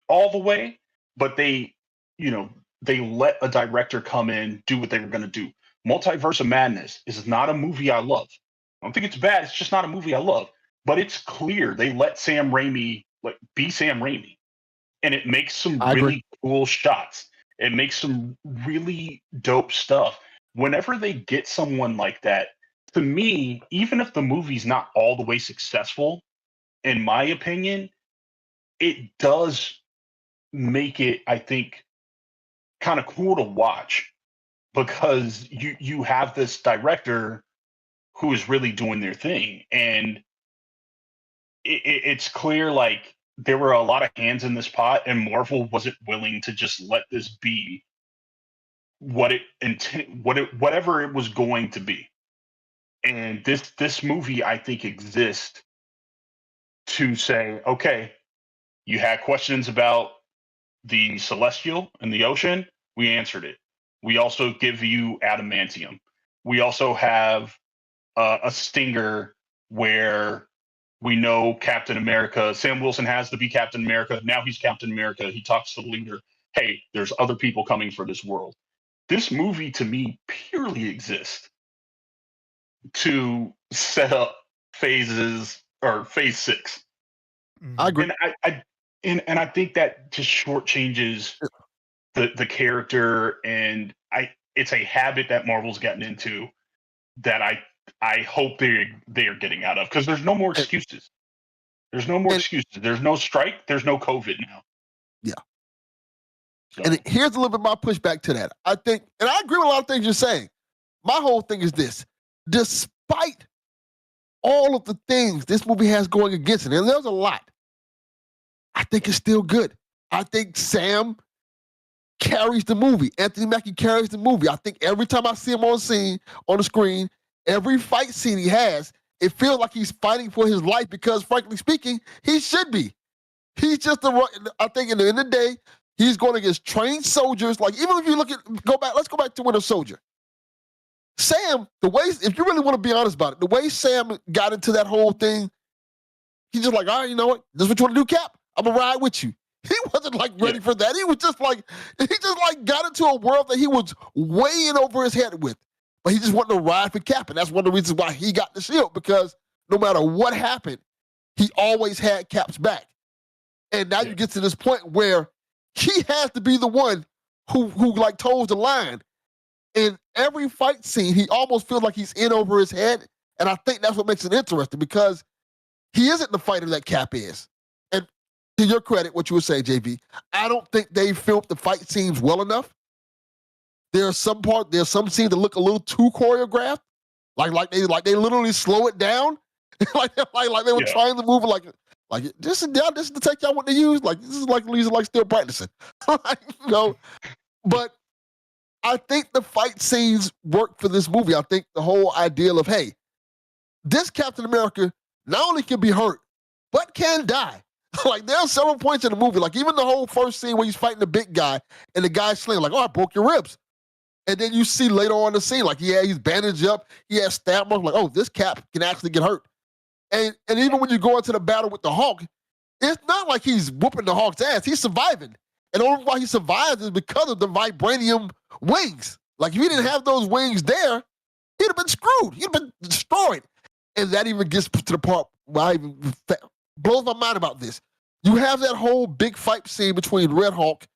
all the way, but they let a director come in, do what they were going to do. Multiverse of Madness is not a movie I love. I don't think it's bad. It's just not a movie I love. But it's clear they let Sam Raimi be Sam Raimi. And it makes some really cool shots. It makes some really dope stuff. Whenever they get someone like that, to me, even if the movie's not all the way successful, in my opinion, it does make it, I think, kind of cool to watch, because you have this director who is really doing their thing. And it's clear, like, there were a lot of hands in this pot, and Marvel wasn't willing to just let this be whatever it was going to be. And this movie, I think, exists to say, okay, you had questions about the Celestial and the ocean. We answered it. We also give you adamantium. We also have a stinger where we know Captain America, Sam Wilson has to be Captain America. Now he's Captain America. He talks to the leader. Hey, there's other people coming for this world. This movie, to me, purely exists to set up phase 6. I agree. And I think that just shortchanges the character, and it's a habit that Marvel's gotten into that I hope they are getting out of, because there's no more excuses. There's no more excuses. There's no strike. There's no COVID now. Yeah. So. And here's a little bit my pushback to that. I think, and I agree with a lot of things you're saying. My whole thing is this: despite all of the things this movie has going against it, and there's a lot, I think it's still good. I think Sam carries the movie. Anthony Mackie carries the movie. I think every time I see him on the screen, every fight scene he has, it feels like he's fighting for his life, because, frankly speaking, he should be. He's just I think at the end of the day, he's going against trained soldiers. Like, even if you let's go back to Winter Soldier. Sam, if you really want to be honest about it, the way Sam got into that whole thing, he's just like, all right, you know what? This is what you want to do, Cap? I'm going to ride with you. He wasn't ready for that. He just got into a world that he was way in over his head with. But he just wanted to ride for Cap. And that's one of the reasons why he got the shield, because no matter what happened, he always had Cap's back. And now you get to this point where he has to be the one who toes the line. In every fight scene, he almost feels like he's in over his head. And I think that's what makes it interesting because he isn't the fighter that Cap is. And to your credit, what you were saying, JV, I don't think they filmed the fight scenes well enough. There's some scenes that look a little too choreographed, like they literally slow it down, like they were trying to move it like this is the tech y'all want to use. Like this is like still practicing, But I think the fight scenes work for this movie. I think the whole ideal of hey, this Captain America not only can be hurt but can die. Like there are several points in the movie, like even the whole first scene where he's fighting the big guy and the guy's slaying, like, oh, I broke your ribs. And then you see later on the scene, like, yeah, he's bandaged up, he has stab marks, like, oh, this Cap can actually get hurt. And even when you go into the battle with the Hulk, it's not like he's whooping the Hulk's ass. He's surviving. And the only why he survives is because of the vibranium wings. Like, if he didn't have those wings there, he'd have been screwed. He'd have been destroyed. And that even gets to the part where I even blows my mind about this. You have that whole big fight scene between Red Hulk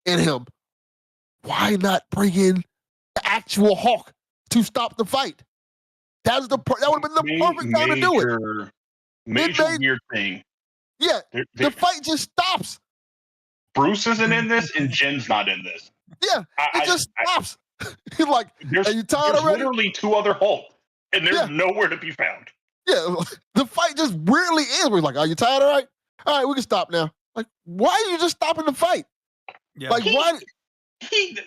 and him. Why not bring in the actual Hulk to stop the fight? That would have been the perfect time to do it. Major weird thing. Yeah, the fight just stops. Bruce isn't in this, and Jen's not in this. Yeah, it just stops. He's like, are you tired already? There's literally two other Hulk, and they're nowhere to be found. Yeah, the fight just weirdly ends. We're like, are you tired already? All right, we can stop now. Like, why are you just stopping the fight? Yeah. Like, why?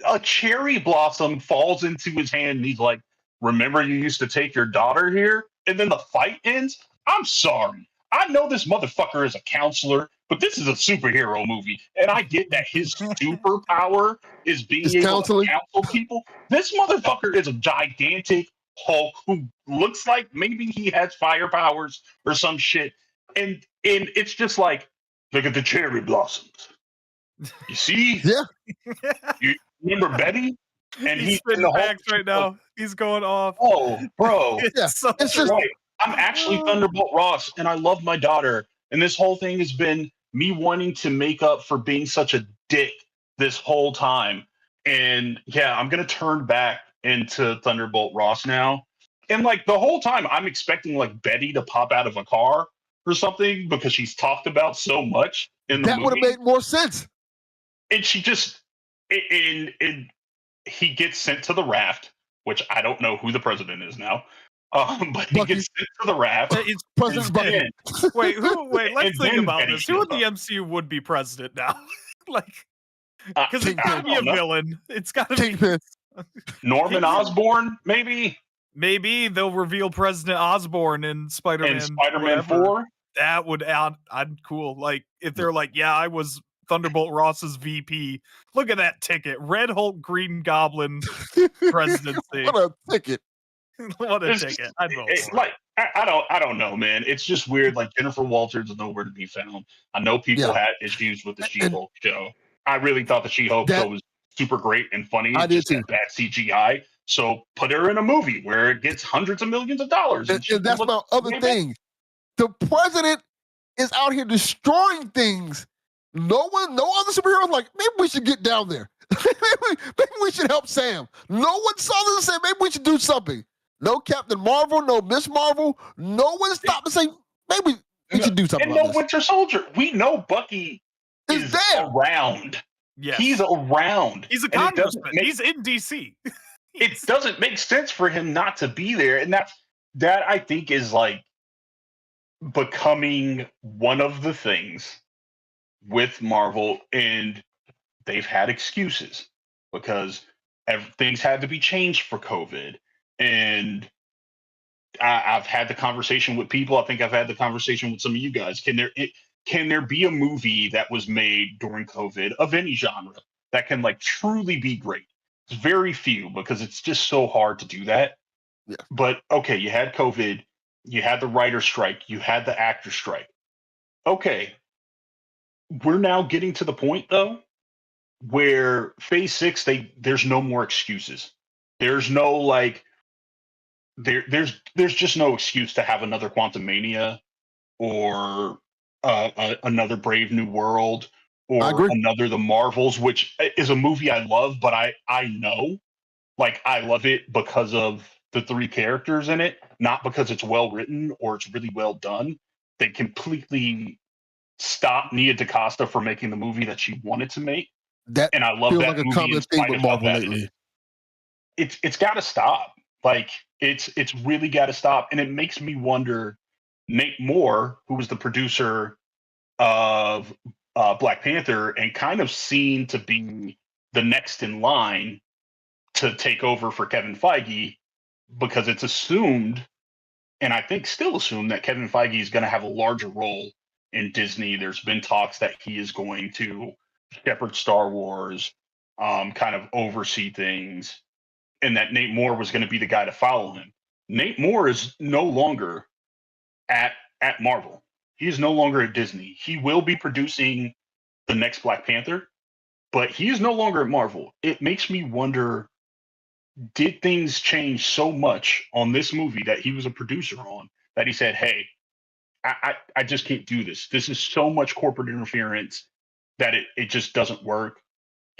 A cherry blossom falls into his hand, and he's like, remember you used to take your daughter here? And then the fight ends? I'm sorry. I know this motherfucker is a counselor, but this is a superhero movie. And I get that his superpower is being able to counsel people. This motherfucker is a gigantic Hulk who looks like maybe he has fire powers or some shit. And it's just like, look at the cherry blossoms. You see? Yeah. You remember Betty? And he's in the facts right now. He's going off. Oh, bro. It's just right. I'm actually Thunderbolt Ross, and I love my daughter. And this whole thing has been me wanting to make up for being such a dick this whole time. And yeah, I'm gonna turn back into Thunderbolt Ross now. And like the whole time, I'm expecting like Betty to pop out of a car or something because she's talked about so much in the movie. That would have made more sense. And she just he gets sent to the raft, which I don't know who the president is now. But he gets sent to the raft. It's President Bucky. Wait, let's think about this. Who in the MCU would be president now? Like, because it's got to be a villain. It's got to be Norman Osborn, maybe. Maybe they'll reveal President Osborn in Spider-Man. And Spider-Man 4. That would add cool. Like if they're like, yeah, I was Thunderbolt Ross's VP. Look at that ticket. Red Hulk, Green Goblin presidency. What a ticket. What a ticket. I'd vote for like I don't know, man. It's just weird. Like Jennifer Walters is nowhere to be found. I know people had issues with the She-Hulk show. I really thought the She-Hulk show was super great and funny. I did too. Bad CGI. So put her in a movie where it gets hundreds of millions of dollars. And that's my other thing. The president is out here destroying things. No other superheroes like, maybe we should get down there. maybe we should help Sam. No one saw this and said, maybe we should do something. No Captain Marvel, no Miss Marvel. No one stopped to say, maybe we should do something. And no Winter Soldier. We know Bucky is there. Around. Yes. He's around. He's a congressman. He's in DC. It doesn't make sense for him not to be there. And that I think is like becoming one of the things with Marvel, and they've had excuses because things had to be changed for COVID. And I've had the conversation with people. I think I've had the conversation with some of you guys. Can there be a movie that was made during COVID of any genre that can like truly be great? It's very few because it's just so hard to do that. Yeah. But okay, you had COVID, you had the writer's strike, you had the actor strike. Okay. We're now getting to the point though where phase 6, there's no more excuses. There's no like there's just no excuse to have another Quantumania or another Brave New World or another The Marvels, which is a movie I love, but I know, like, I love it because of the three characters in it, not because it's well written or it's really well done. They completely stopped Nia DaCosta from making the movie that she wanted to make. That And I love feels that like a movie common in theme spite with of how Marvel bad it lately. is. It's got to stop. Like it's really got to stop. And it makes me wonder. Nate Moore, who was the producer of Black Panther and kind of seen to be the next in line to take over for Kevin Feige, because it's assumed, and I think still assumed, that Kevin Feige is going to have a larger role in Disney. There's been talks that he is going to shepherd Star Wars, kind of oversee things, and that Nate Moore was going to be the guy to follow him. Nate Moore is no longer at Marvel. He is no longer at Disney. He will be producing the next Black Panther, but he is no longer at Marvel. It makes me wonder, did things change so much on this movie that he was a producer on that he said, hey, I just can't do this. This is so much corporate interference that it just doesn't work.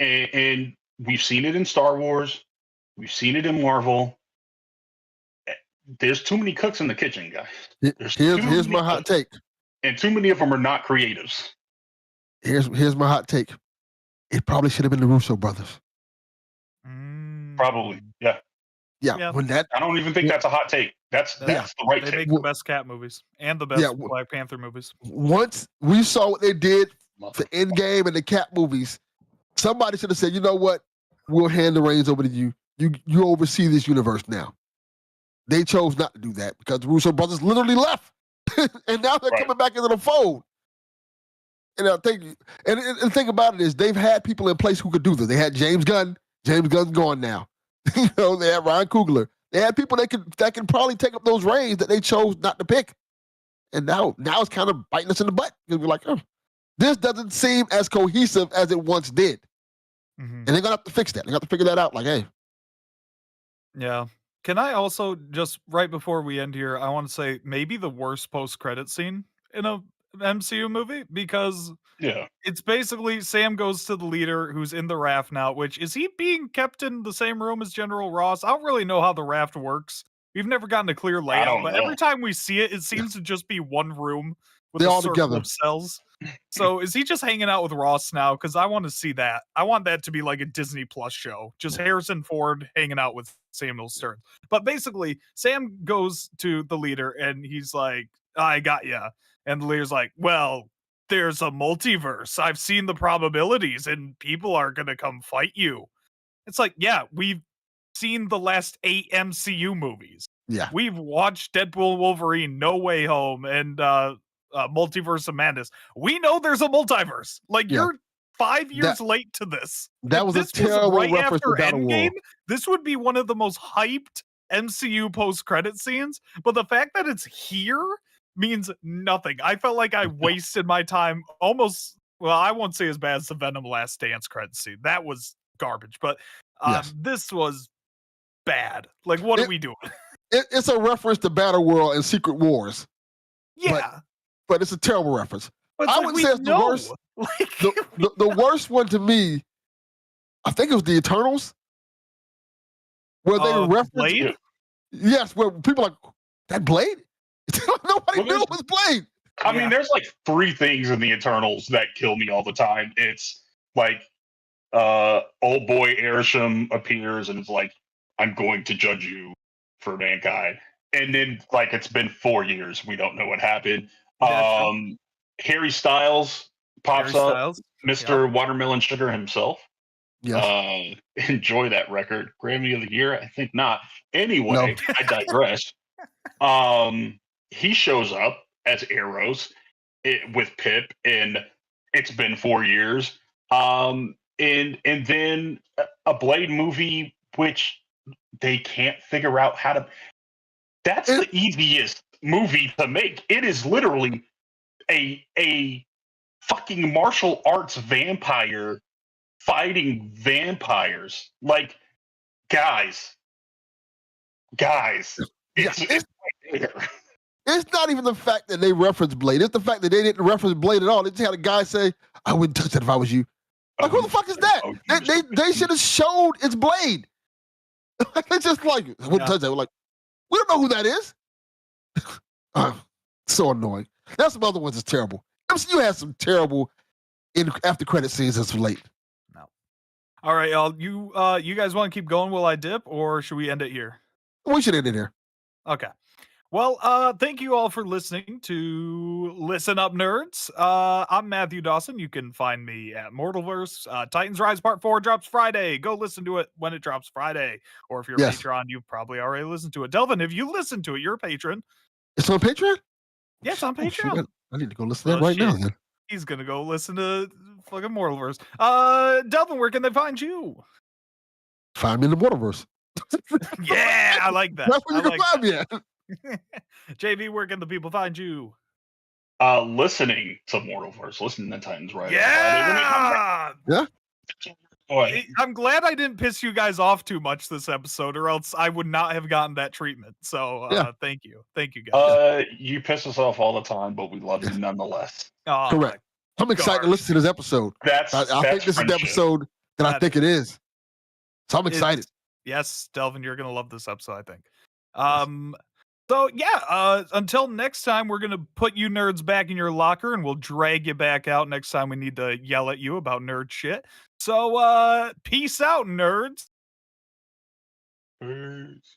And we've seen it in Star Wars. We've seen it in Marvel. There's too many cooks in the kitchen, guys. Here's my hot take. And too many of them are not creatives. Here's my hot take. It probably should have been the Russo brothers. Probably, yeah. Yeah. When that, I don't even think that's a hot take. That's the right they take. make the best Cap movies and the best Black Panther movies. Once we saw what they did for Endgame and the Cap movies, somebody should have said, you know what? We'll hand the reins over to you. You oversee this universe now. They chose not to do that because the Russo brothers literally left. And now they're coming back into the fold. And I think, and the thing about it is they've had people in place who could do this. They had James Gunn. James Gunn's gone now. You know, they had Ryan Coogler. They had people that can probably take up those reins that they chose not to pick. And now it's kind of biting us in the butt. Because we're like, this doesn't seem as cohesive as it once did. Mm-hmm. And they're going to have to fix that. They got to figure that out. Like, hey. Yeah. Can I also just, right before we end here, I want to say maybe the worst post-credit scene in a MCU movie, because it's basically Sam goes to the leader who's in the raft now, which is he being kept in the same room as General Ross? I don't really know how the raft works. We've never gotten a clear layout, but every time we see it, it seems to just be one room with a circle of cells. So is he just hanging out with Ross now? Because I want to see that. I want that to be like a Disney Plus show. Just Harrison Ford hanging out with Samuel Stern. But basically, Sam goes to the leader and he's like, I got ya. And the leader's like, well, there's a multiverse. I've seen the probabilities and people are going to come fight you. It's like, yeah, we've seen the last 8 MCU movies. Yeah. We've watched Deadpool, Wolverine, No Way Home, and Multiverse of Madness. We know there's a multiverse. Like, you're 5 years late to this. That was a terrible right reference after to Battle Endgame. War. This would be one of the most hyped MCU post-credit scenes, but the fact that it's here means nothing. I felt like I wasted my time almost. Well, I won't say as bad as the Venom Last Dance credit scene. That was garbage, but this was bad. Like, what are we doing? It's a reference to Battle World and Secret Wars. Yeah. But it's a terrible reference. But I wouldn't say it's the worst. The worst one to me, I think it was the Eternals. Where they referenced Blade? Yes, where people are like, that Blade? Nobody knew it was Blade. I mean, there's like 3 things in the Eternals that kill me all the time. It's like old boy Arishem appears and it's like, I'm going to judge you for mankind. And then like it's been 4 years. We don't know what happened. Harry Styles pops up, Mr. Watermelon Sugar himself. Yeah. Enjoy that record. Grammy of the Year? I think not. Anyway, I digress. He shows up as Arrows with Pip, and it's been 4 years. And then a Blade movie, which they can't figure out how to. That's the easiest movie to make. It is literally a fucking martial arts vampire fighting vampires. Like, guys, it's not even the fact that they referenced Blade. It's the fact that they didn't reference Blade at all. They just had a guy say, I wouldn't touch that if I was you. Like, who the fuck is that? They should have showed it's Blade. They just like, I wouldn't touch that. We're like, We don't know who that is. So annoying. That's some other ones that's terrible. MCU has some terrible after credit scenes as of late. No. All right, y'all. You guys want to keep going while I dip, or should we end it here? We should end it here. Okay. Well, thank you all for listening to Listen Up Nerds. I'm Matthew Dawson. You can find me at Mortalverse. Titans Rise Part 4 drops Friday. Go listen to it when it drops Friday. Or if you're a Patreon, you've probably already listened to it. Delvin, if you listen to it, you're a patron. It's on Patreon? Yes, on Patreon. I need to go listen to that right now then. He's gonna go listen to fucking Mortalverse. Delvin, where can they find you? Find me in the Mortalverse. Yeah, I like that. That's where you can find me at. JV, where can the people find you? Listening to Mortalverse, listening to Titans Rise. Yeah. Yeah. I'm glad I didn't piss you guys off too much this episode, or else I would not have gotten that treatment. So thank you. Thank you guys. You piss us off all the time, but we love you nonetheless. Oh, correct. I'm excited to listen to this episode. I think this is the episode that I think it is. So I'm excited. Yes, Delvin, you're gonna love this episode, I think. So yeah, until next time, we're gonna put you nerds back in your locker, and we'll drag you back out next time we need to yell at you about nerd shit. So peace out, nerds. Peace.